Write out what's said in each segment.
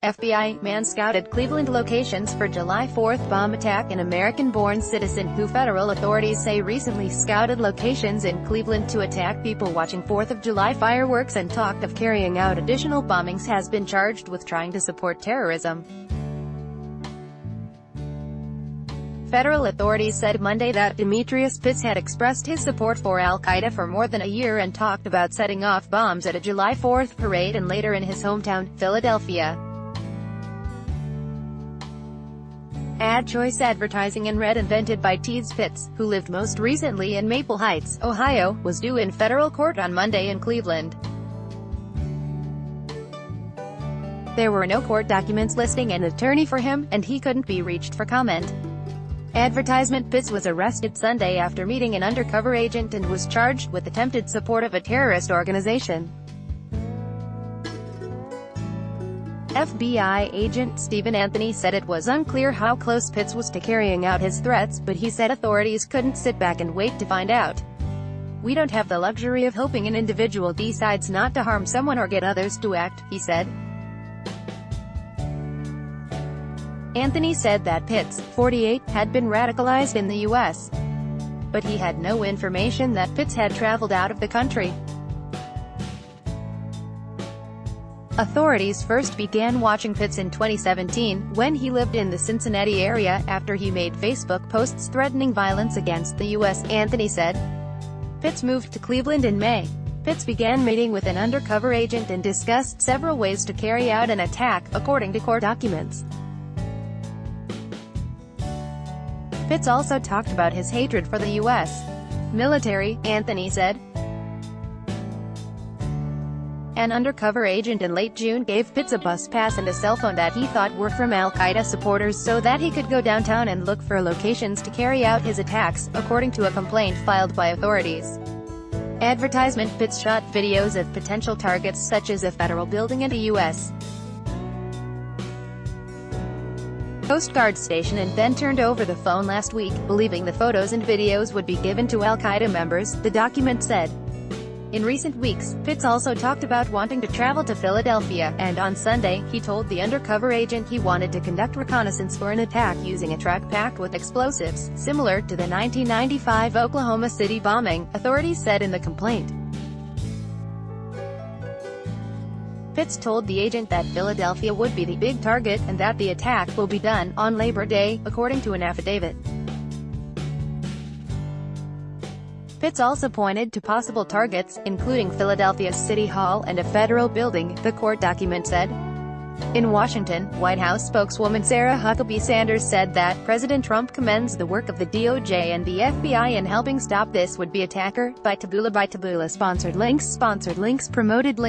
FBI man scouted Cleveland locations for July 4th bomb attack. An American-born citizen who federal authorities say recently scouted locations in Cleveland to attack people watching 4th of July fireworks and talked of carrying out additional bombings has been charged with trying to support terrorism. Federal authorities said Monday that Demetrius Pitts had expressed his support for al-Qaeda for more than a year and talked about setting off bombs at a July 4th parade and later in his hometown, Philadelphia. Ad choice advertising and red invented by Teeds Pitts, who lived most recently in Maple Heights, Ohio, was due in federal court on Monday in Cleveland. There were no court documents listing an attorney for him, and he couldn't be reached for comment. Advertisement. Pitts was arrested Sunday after meeting an undercover agent and was charged with attempted support of a terrorist organization. FBI agent Stephen Anthony said it was unclear how close Pitts was to carrying out his threats, but he said authorities couldn't sit back and wait to find out. "We don't have the luxury of hoping an individual decides not to harm someone or get others to act," he said. Anthony said that Pitts, 48, had been radicalized in the U.S., but he had no information that Pitts had traveled out of the country. Authorities first began watching Pitts in 2017, when he lived in the Cincinnati area, after he made Facebook posts threatening violence against the U.S., Anthony said. Pitts moved to Cleveland in May. Pitts began meeting with an undercover agent and discussed several ways to carry out an attack, according to court documents. Pitts also talked about his hatred for the U.S. military, Anthony said. An undercover agent in late June gave Pitts a bus pass and a cell phone that he thought were from al-Qaeda supporters so that he could go downtown and look for locations to carry out his attacks, according to a complaint filed by authorities. Advertisement. Pitts shot videos of potential targets such as a federal building and a U.S. Coast Guard station and then turned over the phone last week, believing the photos and videos would be given to al-Qaeda members, the document said. In recent weeks, Pitts also talked about wanting to travel to Philadelphia, and on Sunday, he told the undercover agent he wanted to conduct reconnaissance for an attack using a truck packed with explosives, similar to the 1995 Oklahoma City bombing, authorities said in the complaint. Pitts told the agent that Philadelphia would be the big target, and that the attack will be done on Labor Day, according to an affidavit. Pitts also pointed to possible targets, including Philadelphia's City Hall and a federal building, the court document said. In Washington, White House spokeswoman Sarah Huckabee Sanders said that President Trump commends the work of the DOJ and the FBI in helping stop this would-be attacker. By Taboola sponsored links promoted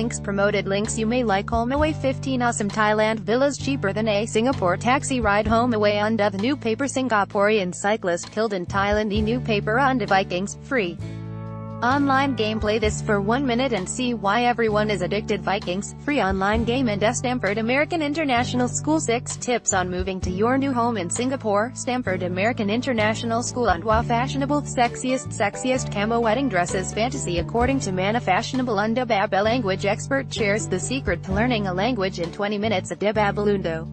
links. You may like home away 15 awesome Thailand villas cheaper than a Singapore taxi ride home away under the new paper. Singaporean cyclist killed in Thailand. The new paper under Vikings, free. Online game. Play this for 1 minute and see why everyone is addicted. Vikings, free online game. And Stanford American International School. 6 tips on moving to your new home in Singapore. Stanford American International School. And wow, fashionable, sexiest camo wedding dresses fantasy. According to Mana Fashionable Unda Bab, a language expert shares the secret to learning a language in 20 minutes at Debabalundo.